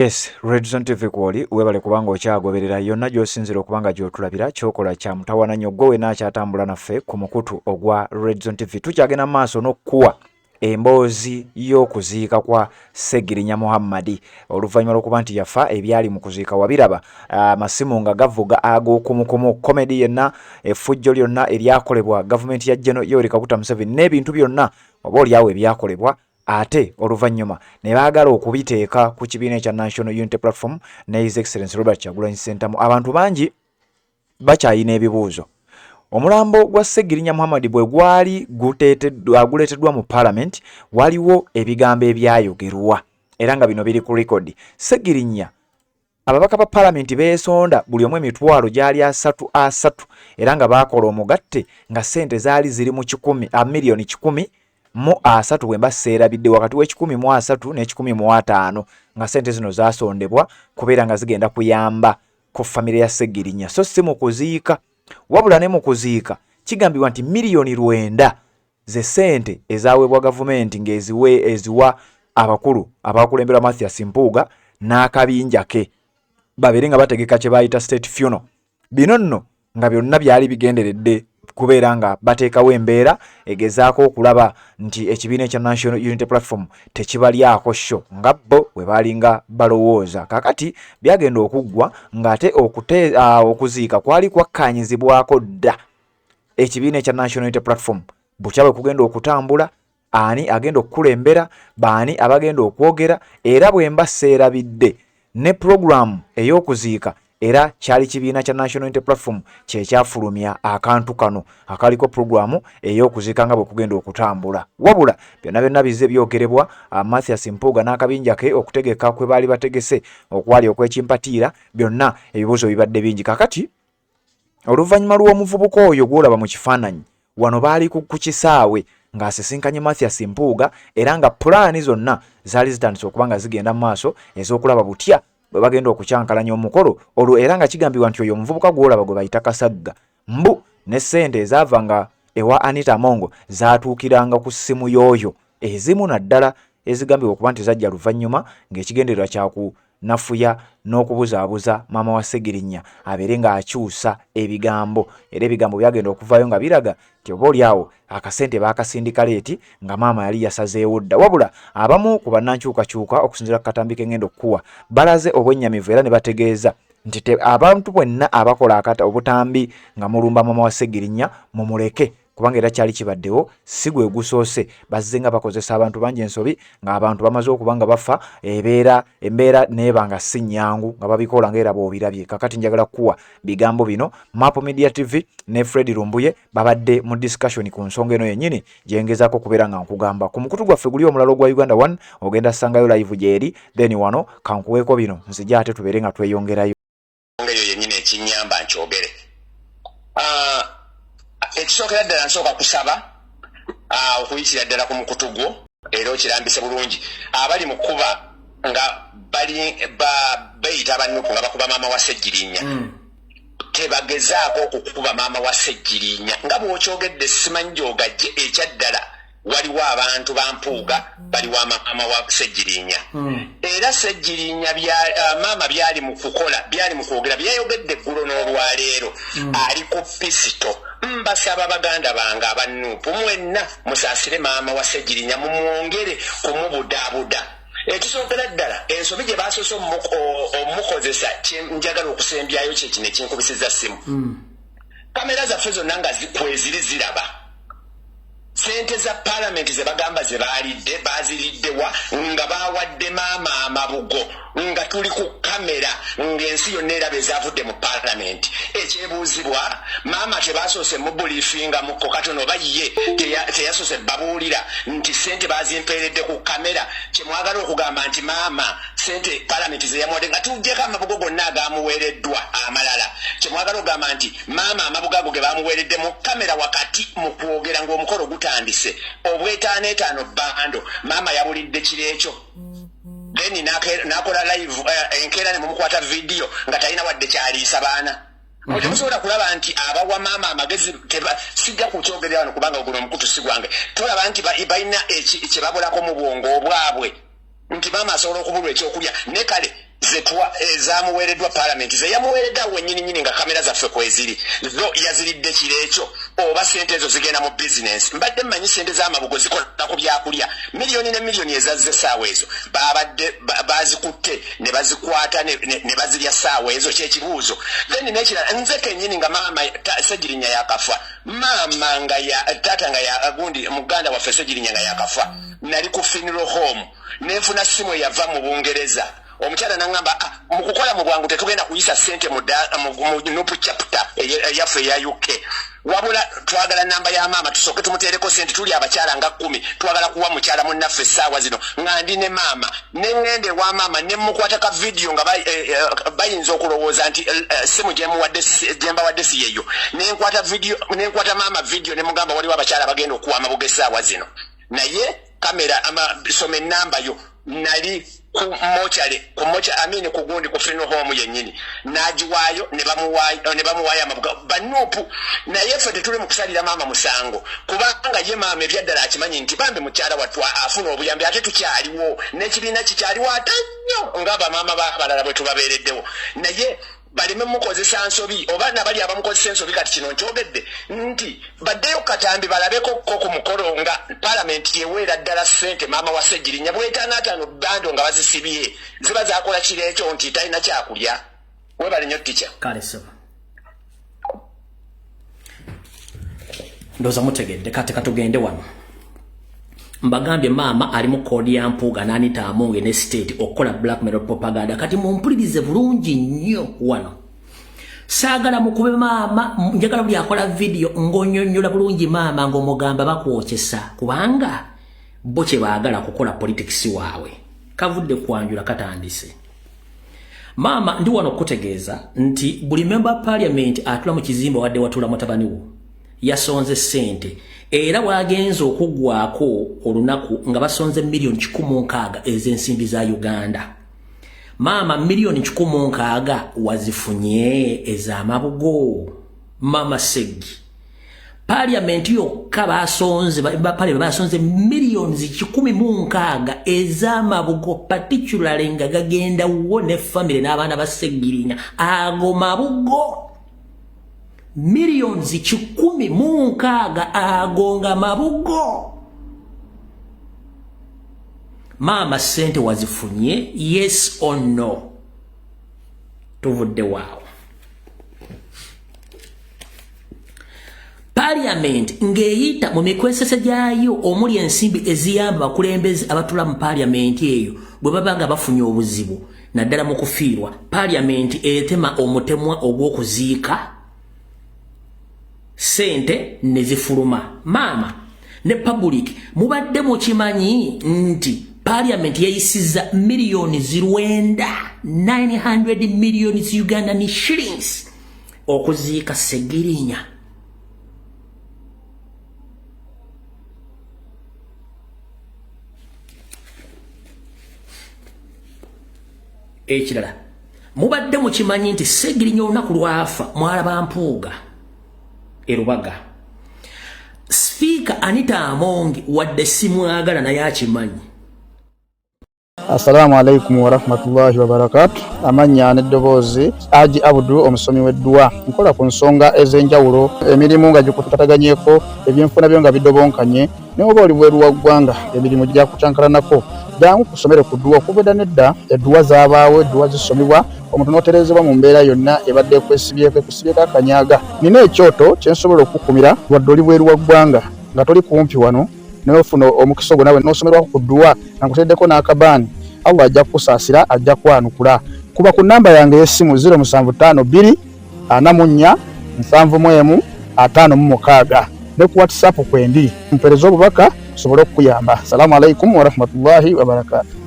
Yes, Red Zone TV kwoli webale kubanga okyagoberera yonna gy'osinzira okubanga gy'otulabira kyokola kya mutawana nnyo gwe n'akyatambula naffe ku mukutu ogwa Red Zone TV. Tukyagenda maaso n'okkuwa emboozi y'okuziika kwa Ssegirinya Muhammad oluvannyuma lw'okuba nti yafa ebyali mu kuziika wabiraba amasimu nga gavuga ag'okumukumu komedi yenna effujjo lyonna eryakolebwa gavumenti ya General Yoweri Kaguta Museveni n'ebintu byonna oba olyawo ebyakolebwa ate oluvannyuma ne baagala okubiteeka ku kibiina ekya National Unity Platform ne His Excellency Robert Kyagulanyi Ssentamu. Abantu bangi bakyayina ebibuuzo. Omulambo gwa Ssegirinya Muhammad bwe gwali guleeteddwa mu Parliament waliwo ebigambo ebyayogerwa era nga bino biri ku record. Ssegirinya ababaka ba Parliament beesonda buli omu emitwalo gyali asatu era nga baakola omugatte nga ssente zaali ziri mu miliyoni 1,3 wemba seerabidde wakati w'1,300 ne1,500 nga ssente zino zaasondebwa kubeera nga zigenda kuyamba ku famire ya Ssegirinya. So si mu kuziika wabula ne mu kuziika kigambibwa nti miliyoni 9 ze ssente ezaweebwa gavumenti ng'eziwa abakulu abakulemberwa Mathias Mpuuga n'akabinja ke babiri nga bategeka kye bayita state funeral. Bino nno nga byonna byali bigenderedde kubeera nga bateekawo embeera egezaako okulaba nti ekibiina ekya National Unity Platform tekibalyako sho nga bo bwe balinga balowooza. Kakati byagenda okuggwa ng'ate okuziika kwali kwakkaanyizibwako dda ekibiina ekya National Unity Platform bukya bwe kugenda okutambula, ani agenda okukulembera, baani abagenda okwogera, era bwemba seerabidde ne programu ey'okuziika era kyali kibiina kya National Unity Platform kyekyafulumya akantu kano akaliko programu ey'okuziika nga bwe kugenda okutambula. Wabula byonna bizze byogerebwa Mathias Mpuuga n'akabinja ke okutegeka kwe baali bategese okwali okwekimpatiira, byonna ebibuuzo bibadde bingi. Kakati oluvannyuma lw'omuvubuka oyo gw'olaba mu kifaananyi wano baali ku kisaawe ng'asisinkanye Mathias Mpuuga era nga pulaani zonna zaali zitandise okuba nga zigenda mu maaso ez'okulaba butya bwe bagenda okukyankalanya omukolo olwo, era nga kigambibwa nti oyo omuvubuka gw'olaba gwe bayita Kasagga mbu ne ssente ezaavanga ewa Anita Mongo zaatuukiranga ku ssimu y'oyo, ezimu naddala ezigambibwa okuba nti zajja luvannyuma ng'ekigendererwa kyakunafuya n'okubuzaabuza maama wa Ssegirinya abeere ng'akyusa ebigambo, era ebigambo byagenda okuvaayo nga biraga nti oba olyawo akasente baakasindika leeti nga maama yali yasazeewo dda. Wabula abamu ku bannankyukakyuka okusinziira ku katambi ke ngenda okukuwa balaze obwennyamivu era ne bategeeza nti abantu bwenna abakola obutambi nga mulumba maama wa Ssegirinya mumuleke kubanga era kyali kibaddewo si gwe gusoose. Bazze nga bakozesa abantu bangi ensobi ng'abantu bamaze okuba nga bafa embeera neeba nga si nnyangu nga babikola ng'era bw'obirabye. Kakati njagala kukuwa bigambo bino. Mapo Media TV ne Fred Lumbuye babadde mu discussion ku nsonga eno yennyini gyengezaako kubeera nga nkugamba. Ku mukutu gwaffe guli omulalo gwa Uganda 1 ogenda sangayo live gyeri, then wano kankuweeko bino nzija ate tubeere nga tweyongerayo. Eyo yennyini ekinyamba nkyogere. Ekisookera ddala nsooka kusaba okuyitira ddala ku mukutu gwo era okirambise bulungi abali mu kkuba nga beeyita abannuku nga bakuba maama wa Ssegirinya tebagezaako okukuba maama wa Ssegirinya nga bw'okyogedde simanyi gy'ogajje ekyaddala waliwo abantu ba Mpuuga baliwo maama wa Ssegirinya era Ssegirinya maama byali mu kukola byali mu kwogera byayogedde eggulo n'olwaleero ali ku pisito. Mbasaba baganda bange abannupu mwenna musaasire maama wa Ssegirinya mumwongere kumubudaabuda. Ekisookera ddala ensobi gye baasoose omukozesa njagala okusembyayo kyekino ekinkubisizza ssimu. Kamera zaffe zonna nga kweziri ziraba ssente za Parliament ze bagamba ze baalidde baziriddewa nga baawadde maama amabugo nga tuli ku kamera ng'ensi yonna eraba ezaavudde mu Parliament. Ekyebuuzibwa maama tebasoose mubuliifinga mukko katono oba ye teyasoose babuulira nti ssente bazimpeeredde ku kamera. Kyemwagala okugamba nti maama ssente Parliament ze yamuwadde nga tujjeko amabugo gonna agaamuweereddwa amalala. Kyemwagala okugamba nti maama amabugo ago ge baamuweeredde mu kamera wakati mu kwogera ng'omukolo gutandise obwetaaneetaano bando maama yabulidde kireekyo. Then nakola live enkeera ne mumukwata video nga talina wadde kyaliisa baana. Temusobola kulaba nti abawa maama amagezi sijja kukyogerera wano kubanga guno omukutu si gwange. Tolaba nti balina kye babulako mu bwongo obwabwe nti maama asobola okubulwa ekyokulya ne kale ezamuweereddwa parliament ze yamuweeredde awo nyini nga kamera zaffe kweziri zo yaziridde kireekyo oba sente ezo zigenda mu business mbadde mmanyi sente z'amabugo zikola ku byakulya miliyoni ne miliyoni ezazze saawa ezo babadde bazikutte ne bazikwata ne bazirya saawa ezo kyekibuuzo then nekirala nze kennyini nga maama Ssegirinya yakafa maama nga tata nga yagundi muganda waffe Ssegirinya nga yakafa nali ku funeral home nenfuna simu yava mu Bungereza omukyala nangamba mu kukola mu bwangu tetugenda kuyisa sente mu nupu chapter yaffe ya UK wabula twagala namba ya maama tusoke tumutereko sente tuli abakyala nga 10 twagala kuwa mukyala munnaffe saawa zino nga ndi ne maama nengende wa maama ne mukwata ka video nga bayinza okulowooza nti simu gyembawadde si yeyo nenkwata maama video ne mugamba waliwo abakyala bagenda okuwa amabuge saawa zino naye kamera some enamba yo nali ku mocha amini kugundi ku funeral home yennyini nagiwaayo ne bamuwaayo amabuga banupu naye ffe tetuli mu kusalira maama musango kubanga ye maama ebyaddala akimanyi nti bambi mukyala wattu afuna obuyambi ate tukyaliwo n'ekibiina kikyaliwo ate nnyo ng'abamaama b'abalala bwe tubabeereddewo naye balime mukozesa nsobi oba nabali abamukozesa ensobi kati kino nkyogedde nti baddeyo katambi balabeko ko ku mukolo nga parliament yeweera ddala ssente maama wa Ssegirinya bw'etaano bando nga bazisibye ziba zakola kireekyo nti talina kyakulya webale nnyo tica kale sebo ndoza mutegedde kati katugende wano mbagambye maama ali mu koodi ya Mpuuga n'Anita Amonge ne state okukola blackmail propaganda kati mumpulirize bulungi nnyo wano saagala mukube maama njagala buli akola video ng'onnyonnyola bulungi maama ng'omugamba bakwokyesa kubanga bo kye baagala kukola politics waabwe kavudde kwanjula katandise maama ndi wano okutegeeza nti buli member parliament atula mu kizimbe wadde watula mutabani wo yasonze sente era wagenza okugwako olunaku nga basonze miliyoni 16 ez'ensimbi za Uganda maama miliyoni 16 wazifunye ez'amabugo mama Seggi parliament yokka basonze miliyoni 16 ez'amabugo particularly nga gagenda wo ne family n'abaana ba Ssegirinya ago mabugo miliyoni 16 agonga mabugo maama sente wazifunye yes or no tuvudde waawo parliament ngeyita mu mikwesese gyayo omuli ensimbi eziyamba bakulembeze abatula mu parliament eyo bwe babanga bafunye obuzibu naddala mu kufiirwa parliament etema omutemwa ogw'okuziika sente nezifuluma maama ne public mubadde mukimanyi nti parliament yayisiza miliyoni 900 million Ugandan shillings okuziika Ssegirinya ekirala mubadde mukimanyi nti Ssegirinya olunaku lwafa mwalaba Mpuuga erubaga Speaker Anita Amonge wadde simwagala naye akimanyi. Assalamu alaikum wa rahmatullahi wa barakatuh. Amanya n'eddoboozi Haji Abdul omusomi w'eddua nkola ku nsonga ez'enjawulo emirimu nga gikutataganyeko ebyenfuna byo nga bidobonkanye ne oba oli bweru wa ggwanga emirimu gya kucankalanako jangu kusomere ku ddua okuvudda nedda eddua zaabaawo eddua zisomibwa omuntu n'oterezebwa mu mbeera yonna ebadde ekusibyeko akanyaga. Nina ekyoto kye nsobola okukumira wadde oli bweru wa ggwanga nga toli kumpi wano n'ofuna omukisa ogwo nawe n'osomerwako ku ddua nga nkuteddeko n'akabaani Allah ajja kusaasira ajja kwanukula. Kuba ku namba yange y'essimu 0752 44 71 56 ne ku WhatsApp kwendi mpereza obubaka sobole okuyamba. Assalamu alaikum wa rahmatullahi wa barakatuh.